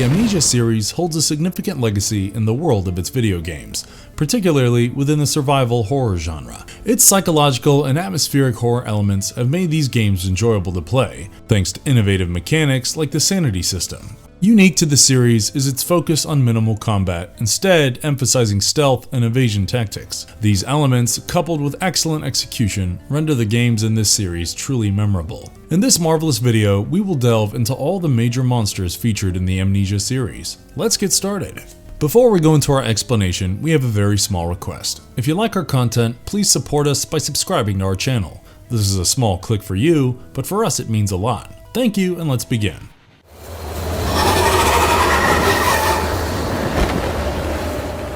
the Amnesia series holds a significant legacy in the world of its video games, particularly within the survival horror genre. Its psychological and atmospheric horror elements have made these games enjoyable to play, thanks to innovative mechanics like the sanity system. Unique to the series is its focus on minimal combat, instead emphasizing stealth and evasion tactics. These elements, coupled with excellent execution, render the games in this series truly memorable. In this marvelous video, we will delve into all the major monsters featured in the Amnesia series. Let's get started. Before we go into our explanation, we have a very small request. If you like our content, please support us by subscribing to our channel. This is a small click for you, but for us it means a lot. Thank you, and let's begin.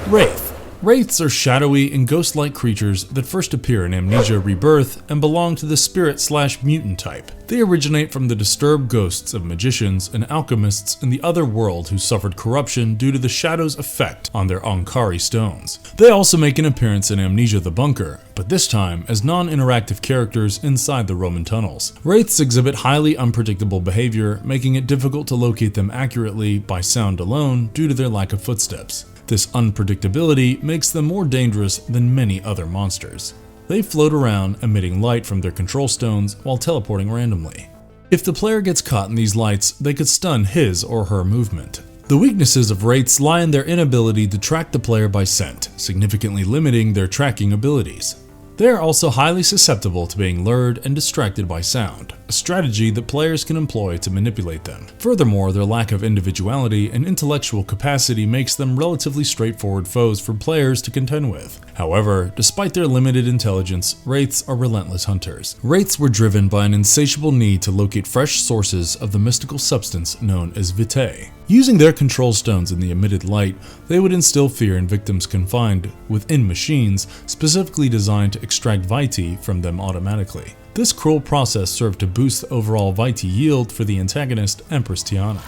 Wraith. Wraiths are shadowy and ghost-like creatures that first appear in Amnesia Rebirth and belong to the spirit/mutant type. They originate from the disturbed ghosts of magicians and alchemists in the other world who suffered corruption due to the shadow's effect on their Ankari stones. They also make an appearance in Amnesia the Bunker, but this time as non-interactive characters inside the Roman tunnels. Wraiths exhibit highly unpredictable behavior, making it difficult to locate them accurately by sound alone due to their lack of footsteps. This unpredictability makes them more dangerous than many other monsters. They float around, emitting light from their control stones while teleporting randomly. If the player gets caught in these lights, they could stun his or her movement. The weaknesses of Wraiths lie in their inability to track the player by scent, significantly limiting their tracking abilities. They are also highly susceptible to being lured and distracted by sound, a strategy that players can employ to manipulate them. Furthermore, their lack of individuality and intellectual capacity makes them relatively straightforward foes for players to contend with. However, despite their limited intelligence, Wraiths are relentless hunters. Wraiths were driven by an insatiable need to locate fresh sources of the mystical substance known as vitae. Using their control stones in the emitted light, they would instill fear in victims confined within machines specifically designed to extract vitae from them automatically. This cruel process served to boost the overall vitae yield for the antagonist, Empress Tiana.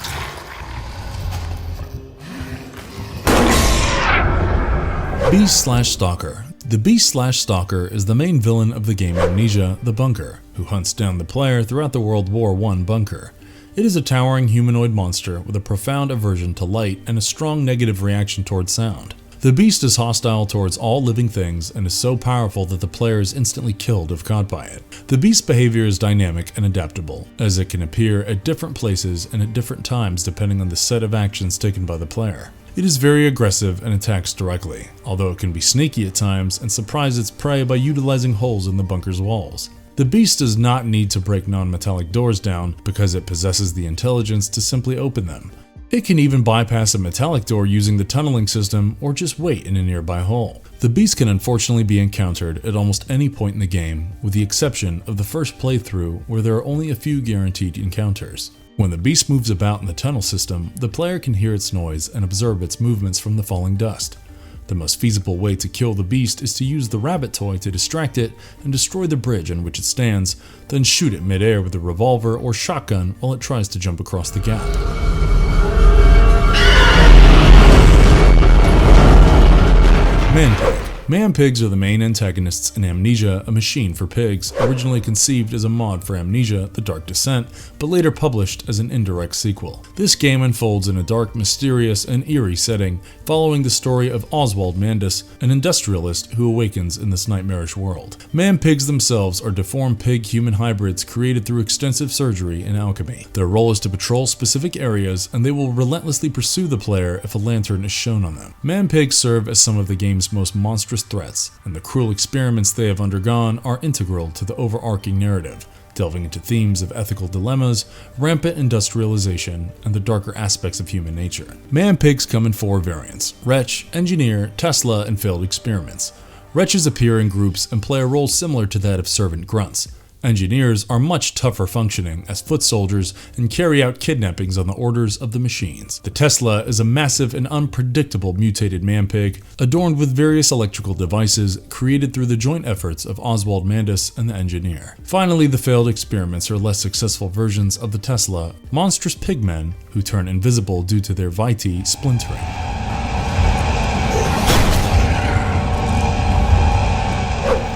Beast/Stalker. The Beast/Stalker is the main villain of the game Amnesia the Bunker, who hunts down the player throughout the World War I bunker. It is a towering humanoid monster with a profound aversion to light and a strong negative reaction towards sound. The beast is hostile towards all living things and is so powerful that the player is instantly killed if caught by it. The beast's behavior is dynamic and adaptable, as it can appear at different places and at different times depending on the set of actions taken by the player. It is very aggressive and attacks directly, although it can be sneaky at times and surprise its prey by utilizing holes in the bunker's walls. The beast does not need to break non-metallic doors down because it possesses the intelligence to simply open them. It can even bypass a metallic door using the tunneling system or just wait in a nearby hole. The beast can unfortunately be encountered at almost any point in the game, with the exception of the first playthrough where there are only a few guaranteed encounters. When the beast moves about in the tunnel system, the player can hear its noise and observe its movements from the falling dust. The most feasible way to kill the beast is to use the rabbit toy to distract it and destroy the bridge on which it stands, then shoot it mid-air with a revolver or shotgun while it tries to jump across the gap. Man-Pig. Man-Pigs are the main antagonists in Amnesia, a machine for pigs, originally conceived as a mod for Amnesia: The Dark Descent, but later published as an indirect sequel. This game unfolds in a dark, mysterious, and eerie setting, following the story of Oswald Mandus, an industrialist who awakens in this nightmarish world. Man-Pigs themselves are deformed pig-human hybrids created through extensive surgery and alchemy. Their role is to patrol specific areas, and they will relentlessly pursue the player if a lantern is shown on them. Man-Pigs serve as some of the game's most monstrous threats, and the cruel experiments they have undergone are integral to the overarching narrative, delving into themes of ethical dilemmas, rampant industrialization, and the darker aspects of human nature. Man-Pigs come in 4 variants: Wretch, Engineer, Tesla, and Failed Experiments. Wretches appear in groups and play a role similar to that of servant grunts. Engineers are much tougher functioning as foot soldiers and carry out kidnappings on the orders of the machines. The Tesla is a massive and unpredictable mutated man-pig, adorned with various electrical devices created through the joint efforts of Oswald Mandus and the Engineer. Finally, the Failed Experiments are less successful versions of the Tesla, monstrous pigmen who turn invisible due to their vitae splintering.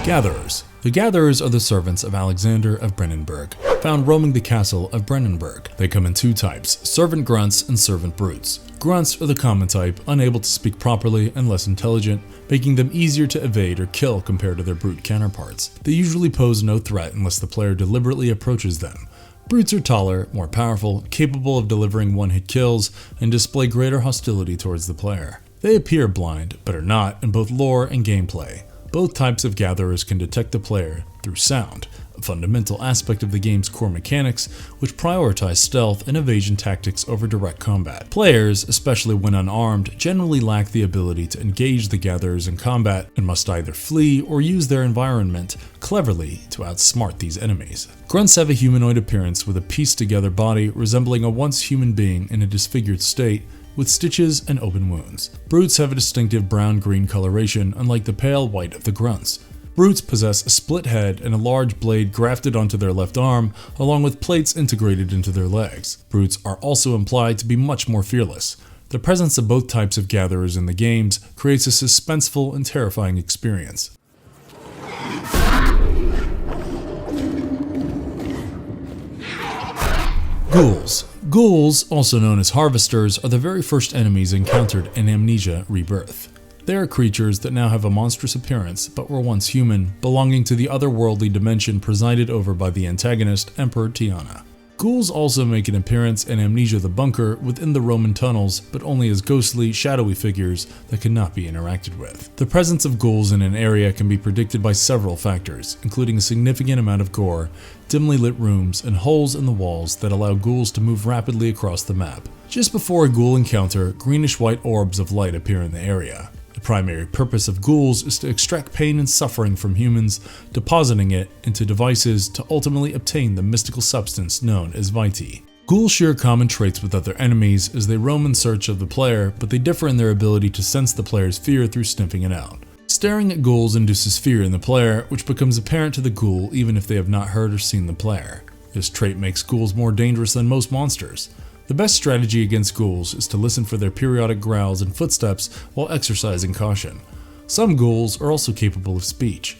Gatherers. The Gatherers are the servants of Alexander of Brennenburg. found roaming the castle of Brennenburg. They come in two types, servant grunts and servant brutes. Grunts are the common type, unable to speak properly and less intelligent, making them easier to evade or kill compared to their brute counterparts. They usually pose no threat unless the player deliberately approaches them. Brutes are taller, more powerful, capable of delivering one-hit kills, and display greater hostility towards the player. They appear blind, but are not in both lore and gameplay. Both types of gatherers can detect the player through sound, a fundamental aspect of the game's core mechanics, which prioritize stealth and evasion tactics over direct combat. Players, especially when unarmed, generally lack the ability to engage the gatherers in combat and must either flee or use their environment cleverly to outsmart these enemies. Grunts have a humanoid appearance with a pieced-together body resembling a once human being in a disfigured state, with stitches and open wounds. Brutes have a distinctive brown-green coloration, unlike the pale white of the grunts. Brutes possess a split head and a large blade grafted onto their left arm, along with plates integrated into their legs. Brutes are also implied to be much more fearless. The presence of both types of gatherers in the games creates a suspenseful and terrifying experience. Ghouls. Ghouls, also known as harvesters, are the very first enemies encountered in Amnesia Rebirth. They are creatures that now have a monstrous appearance, but were once human, belonging to the otherworldly dimension presided over by the antagonist, Emperor Tiana. Ghouls also make an appearance in Amnesia the Bunker within the Roman tunnels, but only as ghostly, shadowy figures that cannot be interacted with. The presence of ghouls in an area can be predicted by several factors, including a significant amount of gore, dimly lit rooms, and holes in the walls that allow ghouls to move rapidly across the map. Just before a ghoul encounter, greenish-white orbs of light appear in the area. The primary purpose of ghouls is to extract pain and suffering from humans, depositing it into devices to ultimately obtain the mystical substance known as Vitae. Ghouls share common traits with other enemies as they roam in search of the player, but they differ in their ability to sense the player's fear through sniffing it out. Staring at ghouls induces fear in the player, which becomes apparent to the ghoul even if they have not heard or seen the player. This trait makes ghouls more dangerous than most monsters. The best strategy against ghouls is to listen for their periodic growls and footsteps while exercising caution. Some ghouls are also capable of speech.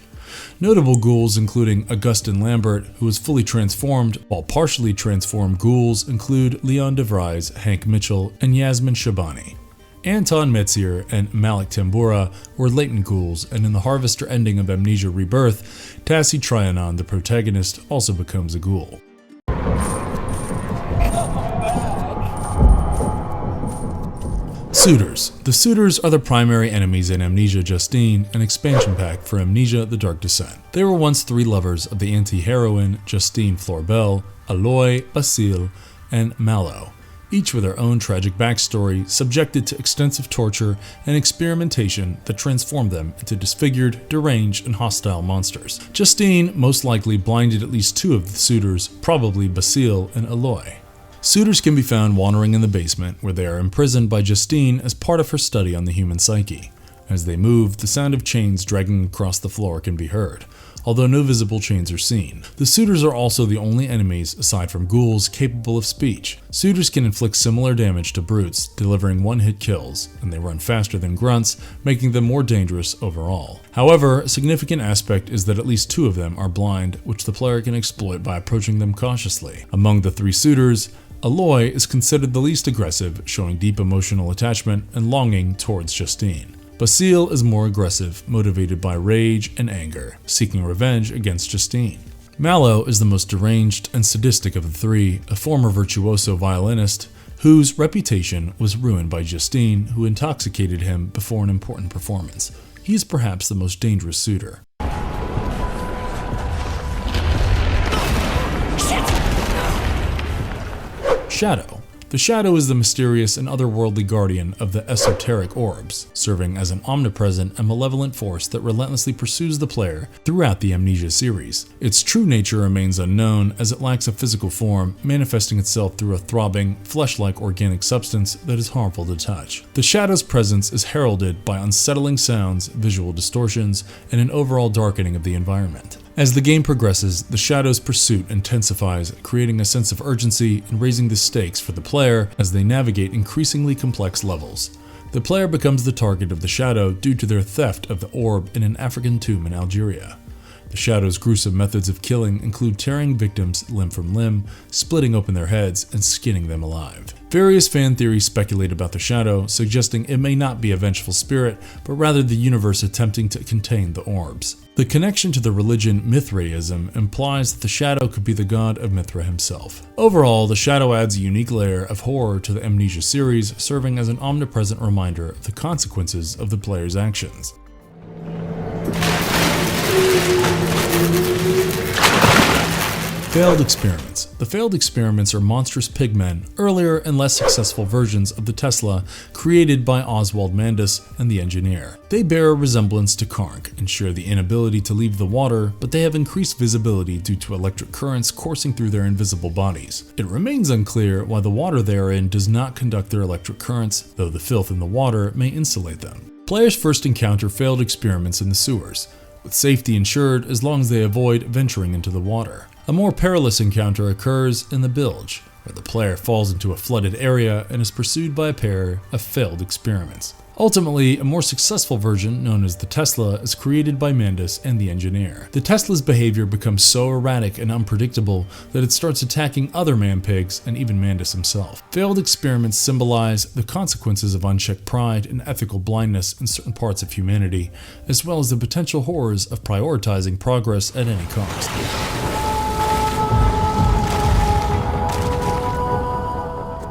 Notable ghouls including Augustin Lambert, who is fully transformed, while partially transformed ghouls include Leon DeVries, Hank Mitchell, and Yasmin Shabani. Anton Metzier and Malik Tambura were latent ghouls, and in the Harvester ending of Amnesia Rebirth, Tassi Trianon, the protagonist, also becomes a ghoul. Suitors. The Suitors are the primary enemies in Amnesia Justine, an expansion pack for Amnesia The Dark Descent. They were once three lovers of the anti-heroine Justine Florbel, Aloy, Basile, and Malo, each with their own tragic backstory, subjected to extensive torture and experimentation that transformed them into disfigured, deranged, and hostile monsters. Justine most likely blinded at least two of the Suitors, probably Basile and Aloy. Suitors can be found wandering in the basement, where they are imprisoned by Justine as part of her study on the human psyche. As they move, the sound of chains dragging across the floor can be heard, although no visible chains are seen. The Suitors are also the only enemies, aside from ghouls, capable of speech. Suitors can inflict similar damage to brutes, delivering one-hit kills, and they run faster than grunts, making them more dangerous overall. However, a significant aspect is that at least two of them are blind, which the player can exploit by approaching them cautiously. Among the three Suitors, Aloy is considered the least aggressive, showing deep emotional attachment and longing towards Justine. Basile is more aggressive, motivated by rage and anger, seeking revenge against Justine. Malo is the most deranged and sadistic of the three, a former virtuoso violinist whose reputation was ruined by Justine, who intoxicated him before an important performance. He is perhaps the most dangerous suitor. Shadow. The Shadow is the mysterious and otherworldly guardian of the esoteric orbs, serving as an omnipresent and malevolent force that relentlessly pursues the player throughout the Amnesia series. Its true nature remains unknown, as it lacks a physical form, manifesting itself through a throbbing, flesh-like organic substance that is harmful to touch. The Shadow's presence is heralded by unsettling sounds, visual distortions, and an overall darkening of the environment. As the game progresses, the Shadow's pursuit intensifies, creating a sense of urgency and raising the stakes for the player as they navigate increasingly complex levels. The player becomes the target of the Shadow due to their theft of the orb in an African tomb in Algeria. The Shadow's gruesome methods of killing include tearing victims limb from limb, splitting open their heads, and skinning them alive. Various fan theories speculate about the Shadow, suggesting it may not be a vengeful spirit, but rather the universe attempting to contain the orbs. The connection to the religion Mithraism implies that the Shadow could be the god of Mithra himself. Overall, the Shadow adds a unique layer of horror to the Amnesia series, serving as an omnipresent reminder of the consequences of the player's actions. Failed experiments. The failed experiments are monstrous pigmen, earlier and less successful versions of the Tesla created by Oswald Mandus and the engineer. They bear a resemblance to Karnk and share the inability to leave the water, but they have increased visibility due to electric currents coursing through their invisible bodies. It remains unclear why the water they are in does not conduct their electric currents, though the filth in the water may insulate them. Players first encounter failed experiments in the sewers, with safety ensured as long as they avoid venturing into the water. A more perilous encounter occurs in the bilge, where the player falls into a flooded area and is pursued by a pair of failed experiments. Ultimately, a more successful version, known as the Tesla, is created by Mandus and the engineer. The Tesla's behavior becomes so erratic and unpredictable that it starts attacking other man-pigs and even Mandus himself. Failed experiments symbolize the consequences of unchecked pride and ethical blindness in certain parts of humanity, as well as the potential horrors of prioritizing progress at any cost.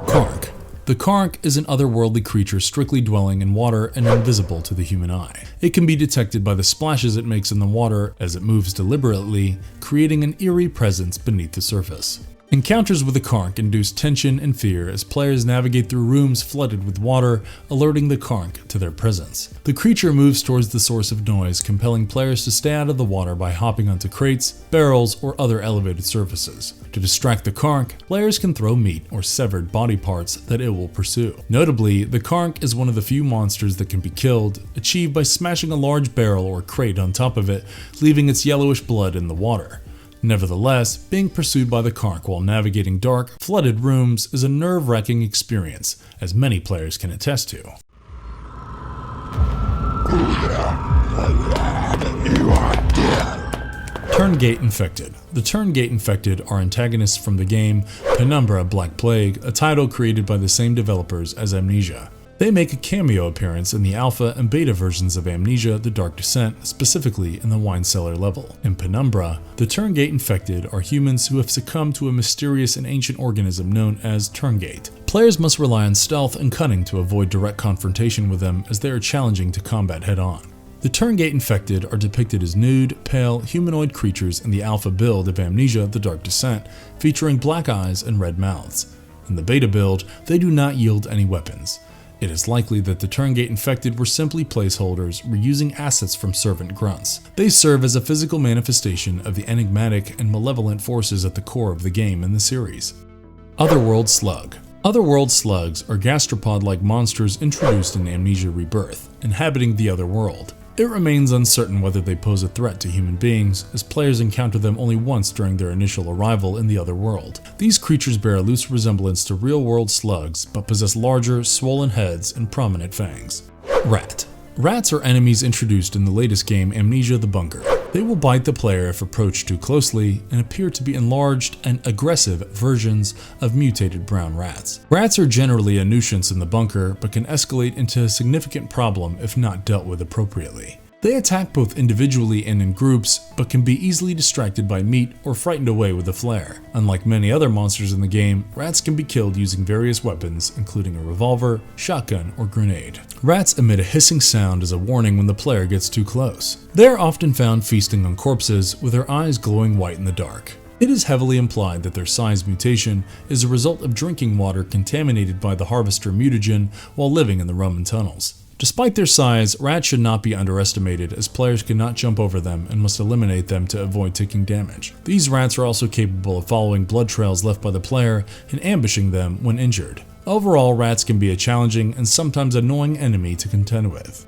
Karnk. The Karnk is an otherworldly creature strictly dwelling in water and invisible to the human eye. It can be detected by the splashes it makes in the water as it moves deliberately, creating an eerie presence beneath the surface. Encounters with the Karnk induce tension and fear as players navigate through rooms flooded with water, alerting the Karnk to their presence. The creature moves towards the source of noise, compelling players to stay out of the water by hopping onto crates, barrels, or other elevated surfaces. To distract the Karnk, players can throw meat or severed body parts that it will pursue. Notably, the Karnk is one of the few monsters that can be killed, achieved by smashing a large barrel or crate on top of it, leaving its yellowish blood in the water. Nevertheless, being pursued by the Karnk while navigating dark, flooded rooms is a nerve-wracking experience, as many players can attest to. Turngate Infected. The Turngate Infected are antagonists from the game Penumbra: Black Plague, a title created by the same developers as Amnesia. They make a cameo appearance in the alpha and beta versions of Amnesia: The Dark Descent, specifically in the wine cellar level. In Penumbra, the Turngate Infected are humans who have succumbed to a mysterious and ancient organism known as Turngate. Players must rely on stealth and cunning to avoid direct confrontation with them, as they are challenging to combat head-on. The Turngate Infected are depicted as nude, pale, humanoid creatures in the alpha build of Amnesia: The Dark Descent, featuring black eyes and red mouths. In the beta build, they do not yield any weapons. It is likely that the Turngate Infected were simply placeholders, reusing assets from servant grunts. They serve as a physical manifestation of the enigmatic and malevolent forces at the core of the game in the series. Otherworld Slug. Otherworld slugs are gastropod-like monsters introduced in Amnesia Rebirth, inhabiting the Otherworld. It remains uncertain whether they pose a threat to human beings, as players encounter them only once during their initial arrival in the Otherworld. These creatures bear a loose resemblance to real-world slugs, but possess larger, swollen heads and prominent fangs. Rat. Rats are enemies introduced in the latest game, Amnesia: The Bunker. They will bite the player if approached too closely and appear to be enlarged and aggressive versions of mutated brown rats. Rats are generally a nuisance in the bunker, but can escalate into a significant problem if not dealt with appropriately. They attack both individually and in groups, but can be easily distracted by meat or frightened away with a flare. Unlike many other monsters in the game, rats can be killed using various weapons, including a revolver, shotgun, or grenade. Rats emit a hissing sound as a warning when the player gets too close. They are often found feasting on corpses, with their eyes glowing white in the dark. It is heavily implied that their size mutation is a result of drinking water contaminated by the Harvester mutagen while living in the Roman tunnels. Despite their size, rats should not be underestimated, as players cannot jump over them and must eliminate them to avoid taking damage. These rats are also capable of following blood trails left by the player and ambushing them when injured. Overall, rats can be a challenging and sometimes annoying enemy to contend with.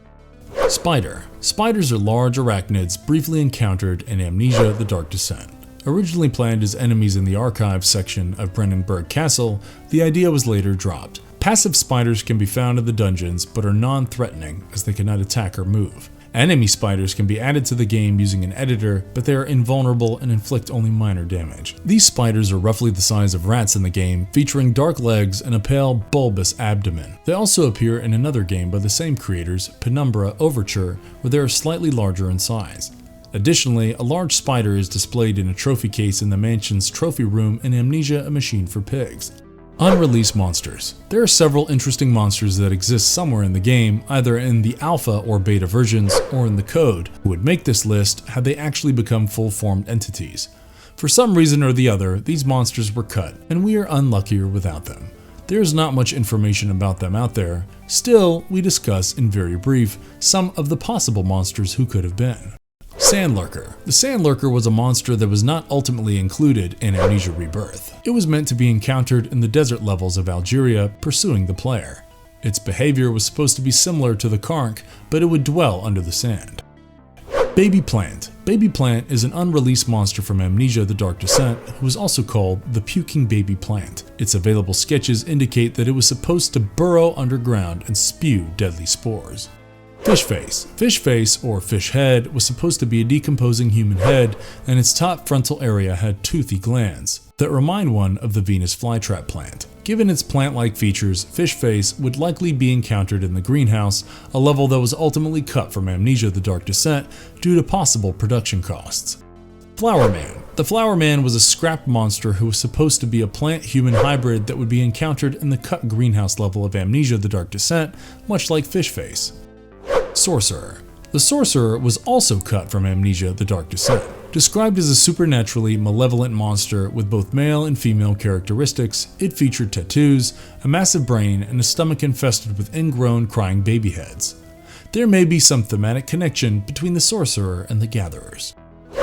Spider. Spiders are large arachnids briefly encountered in Amnesia: The Dark Descent. Originally planned as enemies in the archives section of Brennenburg Castle, the idea was later dropped. Passive spiders can be found in the dungeons, but are non-threatening as they cannot attack or move. Enemy spiders can be added to the game using an editor, but they are invulnerable and inflict only minor damage. These spiders are roughly the size of rats in the game, featuring dark legs and a pale, bulbous abdomen. They also appear in another game by the same creators, Penumbra: Overture, where they are slightly larger in size. Additionally, a large spider is displayed in a trophy case in the mansion's trophy room in Amnesia: A Machine for Pigs. Unreleased monsters. There are several interesting monsters that exist somewhere in the game, either in the alpha or beta versions, or in the code, who would make this list had they actually become full-formed entities. For some reason or the other, these monsters were cut, and we are unluckier without them. There is not much information about them out there. Still, we discuss, in very brief, some of the possible monsters who could have been. Sandlurker. The Sandlurker was a monster that was not ultimately included in Amnesia Rebirth. It was meant to be encountered in the desert levels of Algeria, pursuing the player. Its behavior was supposed to be similar to the Karnk, but it would dwell under the sand. Baby Plant. Baby Plant is an unreleased monster from Amnesia: The Dark Descent, who is also called the Puking Baby Plant. Its available sketches indicate that it was supposed to burrow underground and spew deadly spores. Fishface. Fishface, or fish head, was supposed to be a decomposing human head, and its top frontal area had toothy glands that remind one of the Venus flytrap plant. Given its plant-like features, Fishface would likely be encountered in the greenhouse, a level that was ultimately cut from Amnesia: The Dark Descent due to possible production costs. Flower Man. The Flower Man was a scrapped monster who was supposed to be a plant-human hybrid that would be encountered in the cut greenhouse level of Amnesia: The Dark Descent, much like Fishface. Sorcerer. The Sorcerer was also cut from Amnesia: The Dark Descent. Described as a supernaturally malevolent monster with both male and female characteristics, it featured tattoos, a massive brain, and a stomach infested with ingrown, crying baby heads. There may be some thematic connection between the Sorcerer and the Gatherers.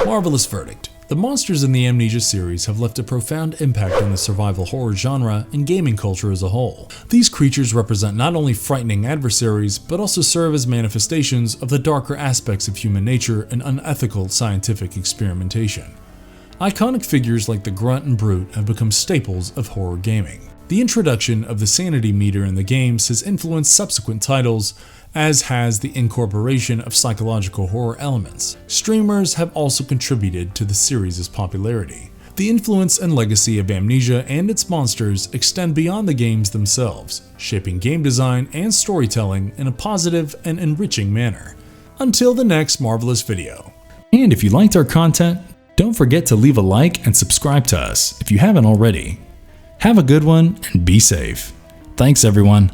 Marvelous Verdict. The monsters in the Amnesia series have left a profound impact on the survival horror genre and gaming culture as a whole. These creatures represent not only frightening adversaries, but also serve as manifestations of the darker aspects of human nature and unethical scientific experimentation. Iconic figures like the Grunt and Brute have become staples of horror gaming. The introduction of the sanity meter in the games has influenced subsequent titles, as has the incorporation of psychological horror elements. Streamers have also contributed to the series' popularity. The influence and legacy of Amnesia and its monsters extend beyond the games themselves, shaping game design and storytelling in a positive and enriching manner. Until the next marvelous video. And if you liked our content, don't forget to leave a like and subscribe to us if you haven't already. Have a good one and be safe. Thanks everyone.